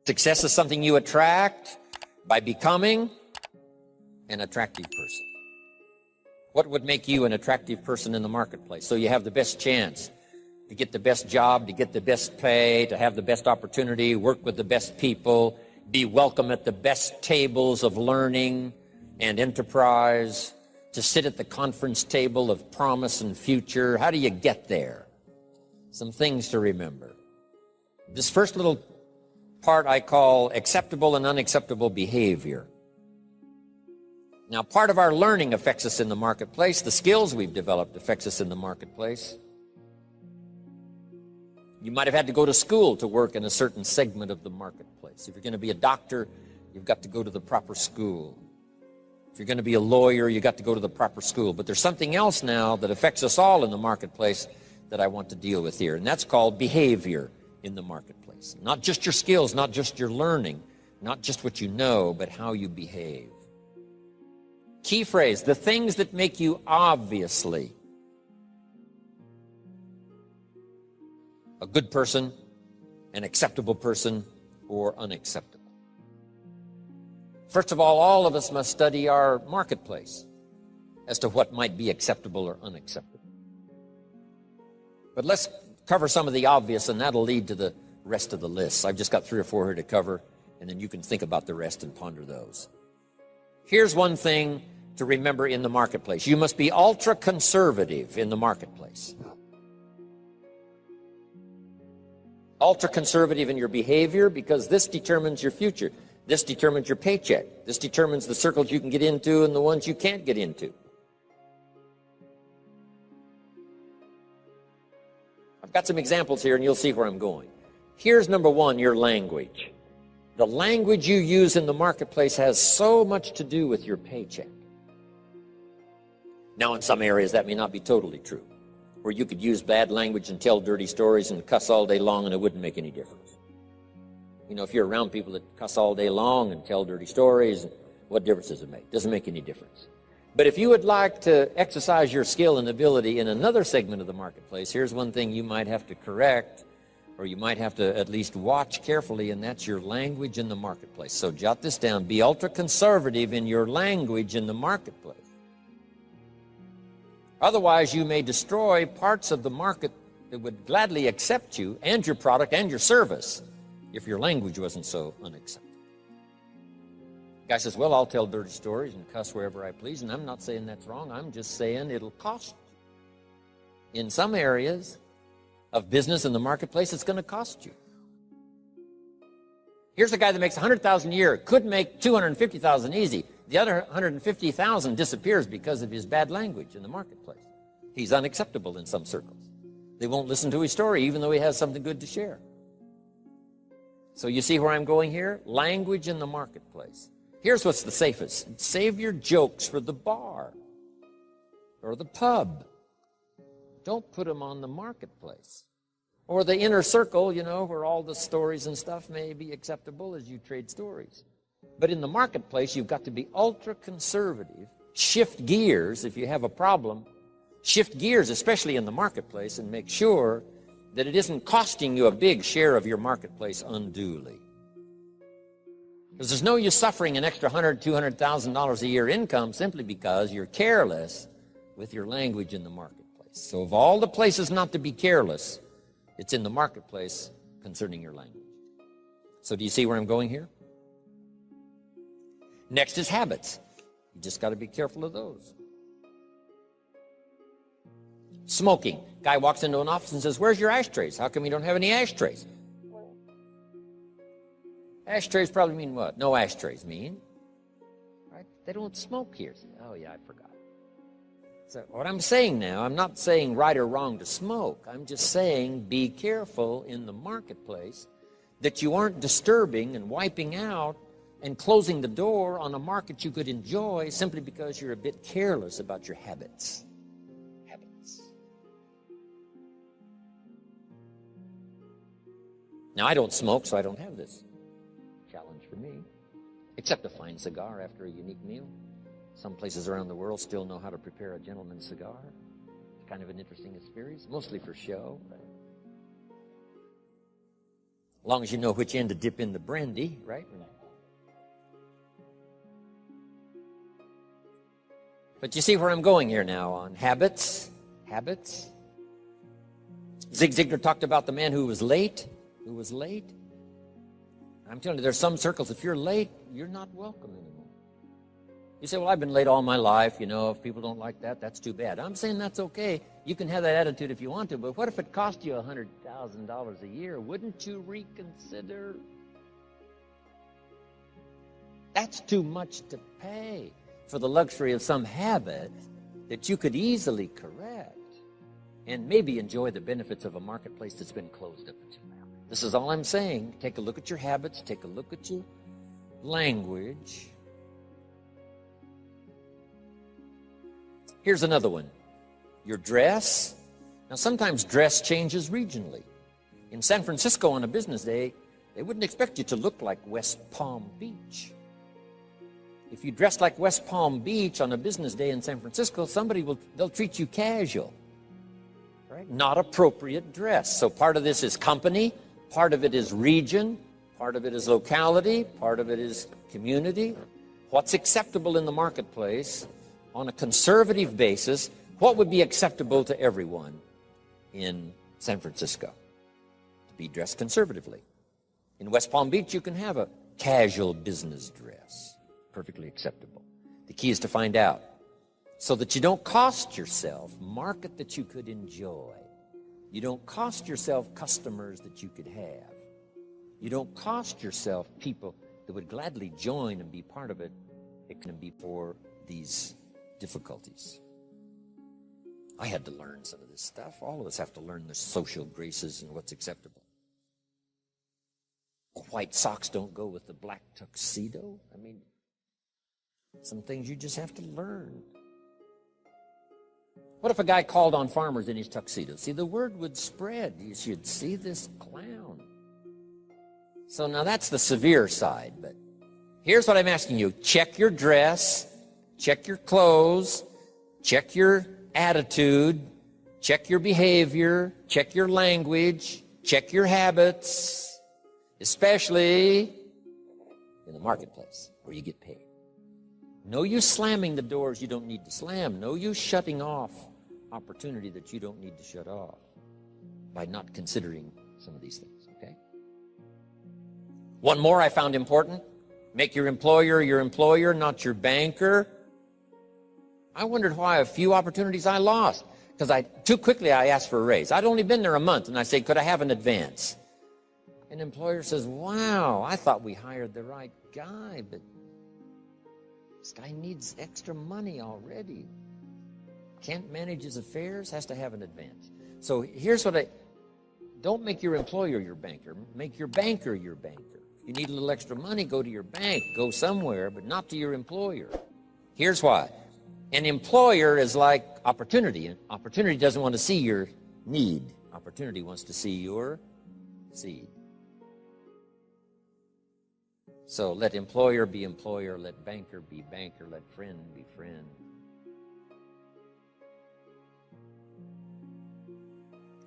Success is something you attract by becoming an attractive person. What would make you an attractive person in the marketplace? So you have the best chance to get the best job, to get the best pay, to have the best opportunity, work with the best people, be welcome at the best tables of learning and enterprise, to sit at the conference table of promise and future. How do you get there? Some things to remember. This first little part I call acceptable and unacceptable behavior. Now, part of our learning affects us in the marketplace. The skills we've developed affects us in the marketplace. You might have had to go to school to work in a certain segment of the marketplace. If you're going to be a doctor, you've got to go to the proper school. If you're going to be a lawyer, you've got to go to the proper school. But there's something else now that affects us all in the marketplace that I want to deal with here, and that's called behavior in the marketplace. Not just your skills, not just your learning, not just what you know, but how you behave. Key phrase, the things that make you obviously a good person, an acceptable person, or unacceptable. First of all of us must study our marketplace as to what might be acceptable or unacceptable. But let's cover some of the obvious, and that'll lead to the rest of the list. I've just got 3 or 4 here to cover, and then you can think about the rest and ponder those. Here's one thing to remember in the marketplace. You must be ultra-conservative in the marketplace. Ultra-conservative in your behavior, because this determines your future. This determines your paycheck. This determines the circles you can get into and the ones you can't get into. I've got some examples here, and you'll see where I'm going. Here's number 1, your language. The language you use in the marketplace has so much to do with your paycheck. Now, in some areas, that may not be totally true, where you could use bad language and tell dirty stories and cuss all day long, and it wouldn't make any difference. You know, if you're around people that cuss all day long and tell dirty stories, what difference does it make? Doesn't make any difference. But if you would like to exercise your skill and ability in another segment of the marketplace, here's one thing you might have to correct, or you might have to at least watch carefully, and that's your language in the marketplace. So jot this down. Be ultra-conservative in your language in the marketplace. Otherwise, you may destroy parts of the market that would gladly accept you and your product and your service if your language wasn't so unacceptable. Guy says, well, I'll tell dirty stories and cuss wherever I please, and I'm not saying that's wrong. I'm just saying it'll cost you. In some areas of business in the marketplace, it's going to cost you. Here's a guy that makes $100,000 a year, could make $250,000 easy. The other $150,000 disappears because of his bad language in the marketplace. He's unacceptable in some circles. They won't listen to his story, even though he has something good to share. So you see where I'm going here? Language in the marketplace. Here's what's the safest. Save your jokes for the bar or the pub. Don't put them on the marketplace. Or the inner circle, you know, where all the stories and stuff may be acceptable as you trade stories. But in the marketplace, you've got to be ultra-conservative. Shift gears if you have a problem. Shift gears, especially in the marketplace, and make sure that it isn't costing you a big share of your marketplace unduly. Because there's no use suffering an extra $100,000, $200,000 a year income simply because you're careless with your language in the marketplace. So of all the places not to be careless, it's in the marketplace concerning your language. So do you see where I'm going here? Next is habits. You just got to be careful of those. Smoking. Guy walks into an office and says, where's your ashtrays? How come you don't have any ashtrays? Ashtrays probably mean what? No ashtrays mean. Right? They don't smoke here. Oh, yeah, I forgot. So what I'm saying now, I'm not saying right or wrong to smoke. I'm just saying be careful in the marketplace that you aren't disturbing and wiping out and closing the door on a market you could enjoy simply because you're a bit careless about your habits. Now, I don't smoke, so I don't have this challenge for me, except a fine cigar after a unique meal. Some places around the world still know how to prepare a gentleman's cigar. It's kind of an interesting experience, mostly for show. long as you know which end to dip in the brandy, right? But you see where I'm going here now on habits. Habits. Zig Ziglar talked about the man who was late. I'm telling you, there's some circles, if you're late, you're not welcome anymore. You say, well, I've been late all my life. If people don't like that, that's too bad. I'm saying that's okay. You can have that attitude if you want to, but what if it cost you $100,000 a year? Wouldn't you reconsider? That's too much to pay for the luxury of some habit that you could easily correct and maybe enjoy the benefits of a marketplace that's been closed up until now. This is all I'm saying. Take a look at your habits. Take a look at your language. Here's another one. Your dress. Now, sometimes dress changes regionally. In San Francisco on a business day, they wouldn't expect you to look like West Palm Beach. If you dress like West Palm Beach on a business day in San Francisco, they'll treat you casual, right? Not appropriate dress. So part of this is company, part of it is region, part of it is locality, part of it is community. What's acceptable in the marketplace on a conservative basis? What would be acceptable to everyone in San Francisco? To be dressed conservatively. In West Palm Beach, you can have a casual business dress. Perfectly acceptable. The key is to find out so that you don't cost yourself market that you could enjoy. You don't cost yourself customers that you could have. You don't cost yourself people that would gladly join and be part of it. It can be for these difficulties. I had to learn some of this stuff. All of us have to learn the social graces and what's acceptable. White socks don't go with the black tuxedo. I mean, some things you just have to learn. What if a guy called on farmers in his tuxedo? See, the word would spread. You should see this clown. So now that's the severe side, but here's what I'm asking you. Check your dress, check your clothes, check your attitude, check your behavior, check your language, check your habits, especially in the marketplace where you get paid. No use slamming the doors you don't need to slam. No use shutting off opportunity that you don't need to shut off by not considering some of these things, okay? One more I found important. Make your employer, not your banker. I wondered why a few opportunities I lost because too quickly I asked for a raise. I'd only been there a month, and I said, could I have an advance? An employer says, wow, I thought we hired the right guy, but this guy needs extra money already. Can't manage his affairs, has to have an advance. So here's what don't make your employer your banker. Make your banker your banker. If you need a little extra money, go to your bank. Go somewhere, but not to your employer. Here's why. An employer is like opportunity. Opportunity doesn't want to see your need. Opportunity wants to see your seed. So let employer be employer, let banker be banker, let friend be friend.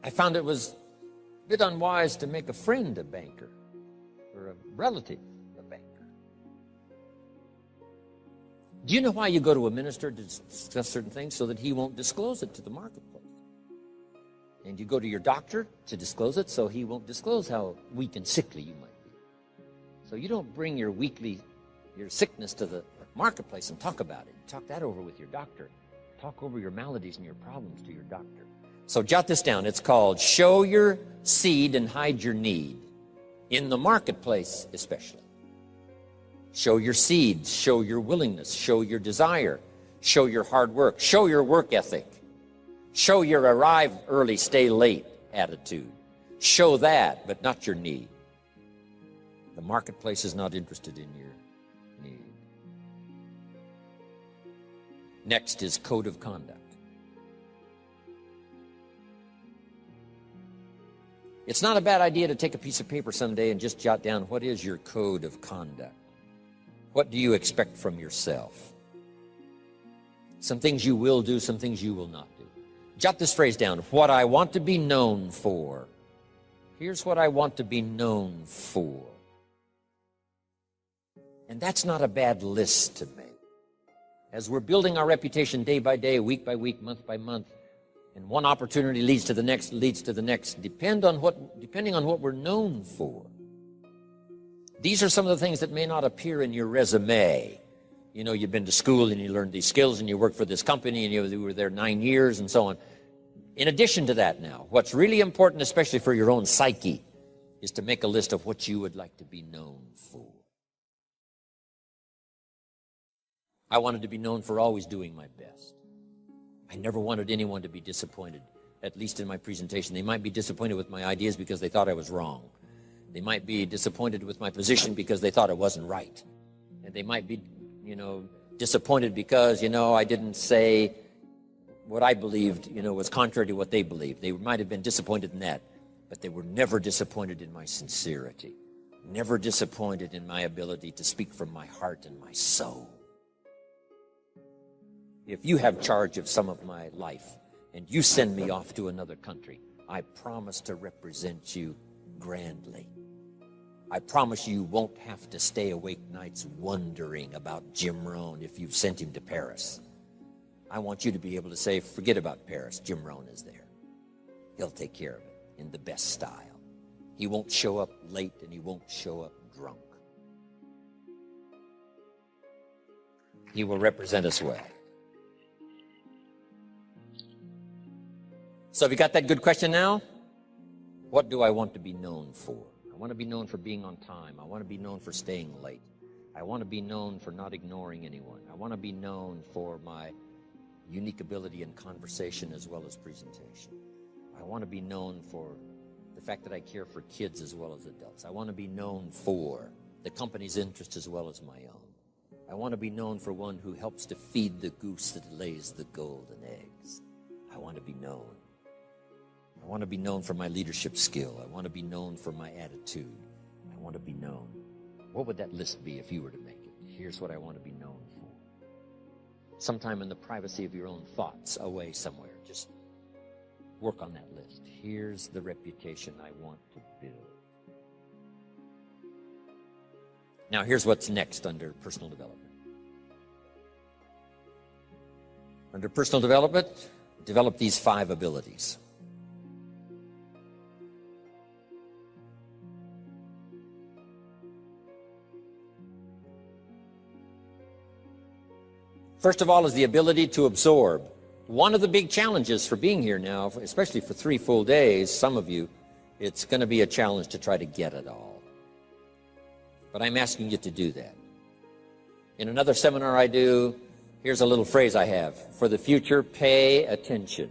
I found it was a bit unwise to make a friend a banker or a relative a banker. Do you know why you go to a minister to discuss certain things? So that he won't disclose it to the marketplace. And you go to your doctor to disclose it so he won't disclose how weak and sickly you might be. So you don't bring your sickness to the marketplace and talk about it. Talk that over with your doctor. Talk over your maladies and your problems to your doctor. So jot this down. It's called show your seed and hide your need. In the marketplace especially. Show your seed, show your willingness, show your desire, show your hard work, show your work ethic, show your arrive early, stay late attitude. Show that, but not your need. The marketplace is not interested in your need. Next is code of conduct. It's not a bad idea to take a piece of paper someday and just jot down what is your code of conduct. What do you expect from yourself? Some things you will do, some things you will not do. Jot this phrase down. What I want to be known for. Here's what I want to be known for. And that's not a bad list to make. As we're building our reputation day by day, week by week, month by month, and one opportunity leads to the next, depending on what we're known for. These are some of the things that may not appear in your resume. You know, you've been to school and you learned these skills and you worked for this company and you were there 9 years and so on. In addition to that now, what's really important, especially for your own psyche, is to make a list of what you would like to be known for. I wanted to be known for always doing my best. I never wanted anyone to be disappointed, at least in my presentation. They might be disappointed with my ideas because they thought I was wrong. They might be disappointed with my position because they thought it wasn't right. And they might be, disappointed because, I didn't say what I believed, was contrary to what they believed. They might have been disappointed in that, but they were never disappointed in my sincerity, never disappointed in my ability to speak from my heart and my soul. If you have charge of some of my life and you send me off to another country, I promise to represent you grandly. I promise you won't have to stay awake nights wondering about Jim Rohn if you've sent him to Paris. I want you to be able to say, forget about Paris, Jim Rohn is there. He'll take care of it in the best style. He won't show up late and he won't show up drunk. He will represent us well. So have you got that good question now? What do I want to be known for? I want to be known for being on time. I want to be known for staying late. I want to be known for not ignoring anyone. I want to be known for my unique ability in conversation as well as presentation. I want to be known for the fact that I care for kids as well as adults. I want to be known for the company's interest as well as my own. I want to be known for one who helps to feed the goose that lays the golden eggs. I want to be known. I want to be known for my leadership skill. I want to be known for my attitude. I want to be known. What would that list be if you were to make it? Here's what I want to be known for. Sometime in the privacy of your own thoughts, away somewhere, just work on that list. Here's the reputation I want to build. Now, here's what's next under personal development. Under personal development, develop these 5 abilities. First of all is the ability to absorb. One of the big challenges for being here now, especially for 3 full days, some of you, it's going to be a challenge to try to get it all. But I'm asking you to do that. In another seminar I do, here's a little phrase I have. For the future, pay attention.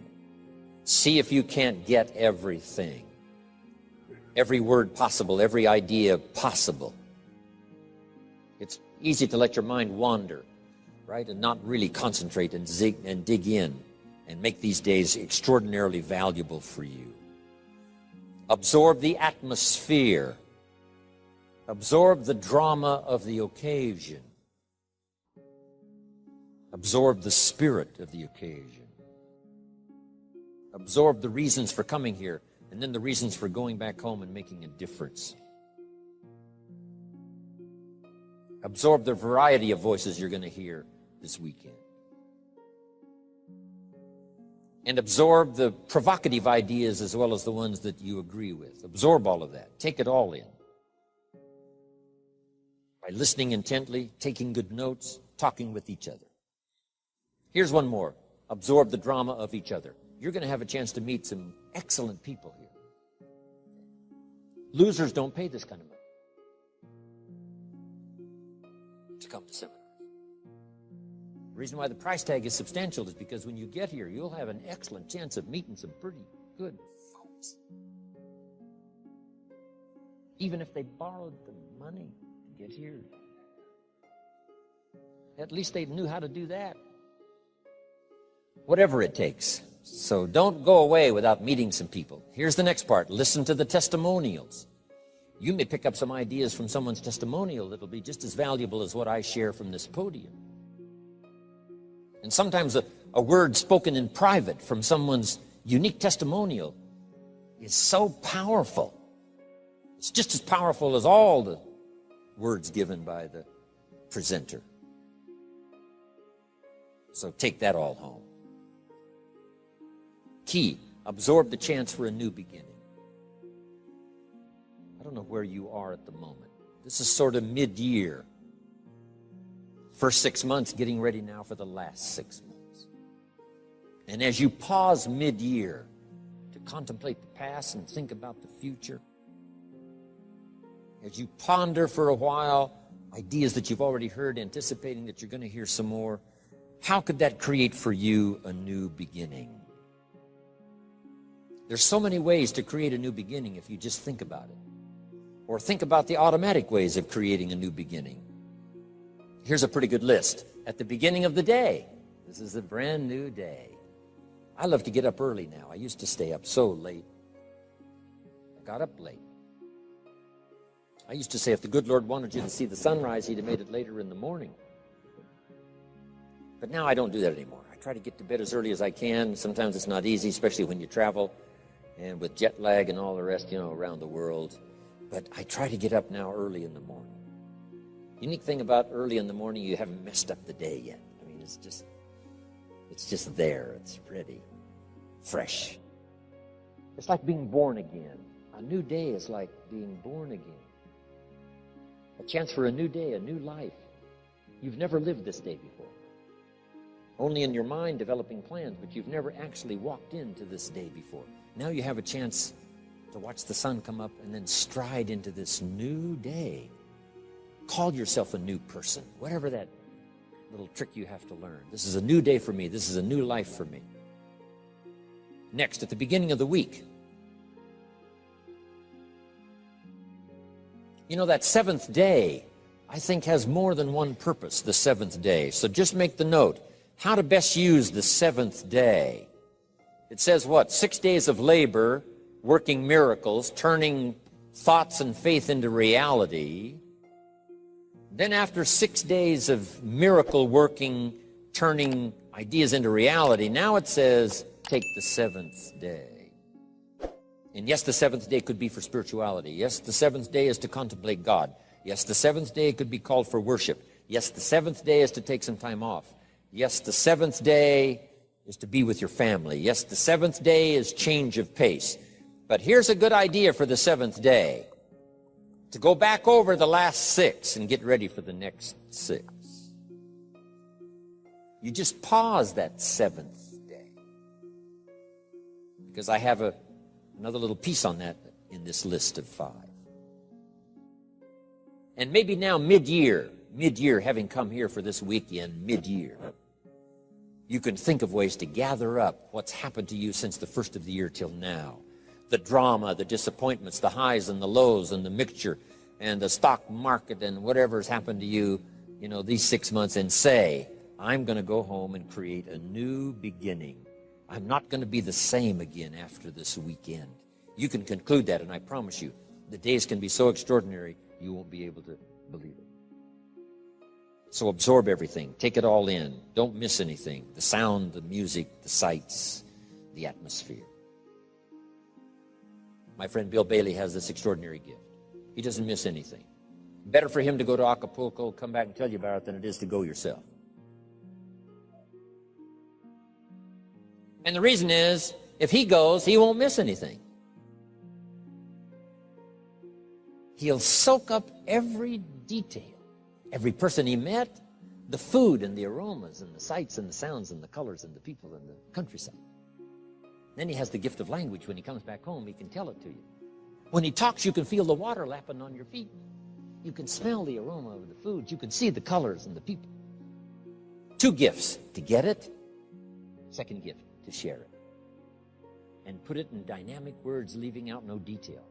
See if you can't get everything. Every word possible, every idea possible. It's easy to let your mind wander, right, and not really concentrate and dig in and make these days extraordinarily valuable for you. Absorb the atmosphere. Absorb the drama of the occasion. Absorb the spirit of the occasion. Absorb the reasons for coming here and then the reasons for going back home and making a difference. Absorb the variety of voices you're going to hear this weekend. And absorb the provocative ideas as well as the ones that you agree with. Absorb all of that. Take it all in. By listening intently, taking good notes, talking with each other. Here's one more. Absorb the drama of each other. You're going to have a chance to meet some excellent people here. Losers don't pay this kind of money to come to seminars. The reason why the price tag is substantial is because when you get here, you'll have an excellent chance of meeting some pretty good folks. Even if they borrowed the money to get here. At least they knew how to do that. Whatever it takes. So don't go away without meeting some people. Here's the next part. Listen to the testimonials. You may pick up some ideas from someone's testimonial that'll be just as valuable as what I share from this podium. And sometimes a word spoken in private from someone's unique testimonial is so powerful It's just as powerful as all the words given by the presenter. So take that all home. Key, absorb the chance for a new beginning. I don't know where you are at the moment. This is sort of mid-year. First 6 months, getting ready now for the last 6 months. And as you pause mid-year to contemplate the past and think about the future, as you ponder for a while ideas that you've already heard, anticipating that you're going to hear some more, how could that create for you a new beginning? There's so many ways to create a new beginning if you just think about it. Or think about the automatic ways of creating a new beginning. Here's a pretty good list. At the beginning of the day, this is a brand new day. I love to get up early now. I used to stay up so late. I got up late. I used to say if the good Lord wanted you to see the sunrise, he'd have made it later in the morning. But now I don't do that anymore. I try to get to bed as early as I can. Sometimes it's not easy, especially when you travel and with jet lag and all the rest, around the world. But I try to get up now early in the morning. Unique thing about early in the morning, you haven't messed up the day yet. I mean, it's just there. It's ready, fresh. It's like being born again. A new day is like being born again. A chance for a new day, a new life. You've never lived this day before. Only in your mind developing plans, but you've never actually walked into this day before. Now you have a chance to watch the sun come up and then stride into this new day. Call yourself a new person, whatever that little trick you have to learn. This is a new day for me. This is a new life for me. Next, at the beginning of the week, that seventh day, I think, has more than one purpose, the seventh day. So just make the note, how to best use the seventh day. It says what? 6 days of labor, working miracles, turning thoughts and faith into reality. Then after 6 days of miracle working, turning ideas into reality, now it says, take the seventh day. And yes, the seventh day could be for spirituality. Yes, the seventh day is to contemplate God. Yes, the seventh day could be called for worship. Yes, the seventh day is to take some time off. Yes, the seventh day is to be with your family. Yes, the seventh day is change of pace. But here's a good idea for the seventh day. To go back over the last 6 and get ready for the next 6. You just pause that seventh day. Because I have another little piece on that in this list of 5. And maybe now mid-year, having come here for this weekend, mid-year, you can think of ways to gather up what's happened to you since the first of the year till now. The drama, the disappointments, the highs and the lows and the mixture and the stock market and whatever's happened to you, these 6 months, and say, I'm going to go home and create a new beginning. I'm not going to be the same again after this weekend. You can conclude that, and I promise you, the days can be so extraordinary, you won't be able to believe it. So absorb everything. Take it all in. Don't miss anything. The sound, the music, the sights, the atmosphere. My friend Bill Bailey has this extraordinary gift. He doesn't miss anything. Better for him to go to Acapulco, come back and tell you about it, than it is to go yourself. And the reason is, if he goes, he won't miss anything. He'll soak up every detail, every person he met, the food and the aromas and the sights and the sounds and the colors and the people and the countryside. Then he has the gift of language. When he comes back home, he can tell it to you. When he talks, you can feel the water lapping on your feet. You can smell the aroma of the food. You can see the colors and the people. 2 gifts: to get it. Second gift, to share it. And put it in dynamic words, leaving out no detail.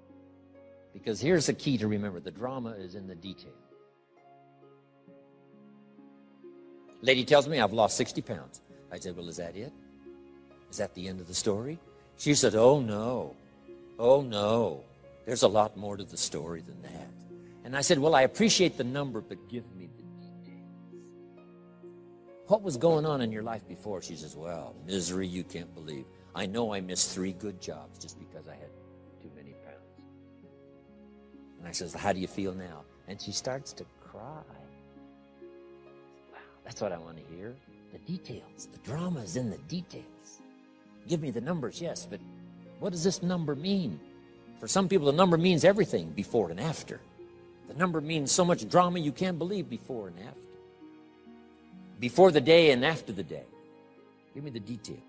Because here's the key to remember. The drama is in the detail. Lady tells me I've lost 60 pounds. I said, well, is that it? Is that the end of the story? She said, oh, no. Oh, no. There's a lot more to the story than that. And I said, well, I appreciate the number, but give me the details. What was going on in your life before? She says, well, misery you can't believe. I know I missed 3 good jobs just because I had too many pounds. And I says, how do you feel now? And she starts to cry. Wow, that's what I want to hear. The details. The drama is in the details. Give me the numbers, yes, but what does this number mean? For some people, the number means everything, before and after. The number means so much drama you can't believe, before and after. Before the day and after the day. Give me the details.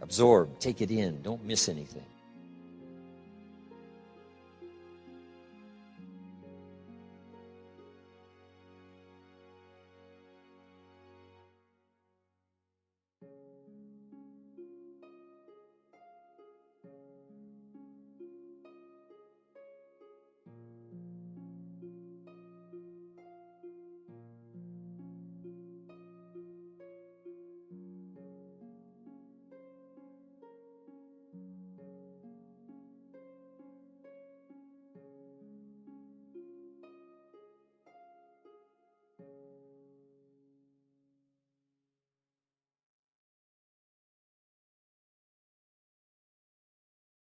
Absorb, take it in, don't miss anything.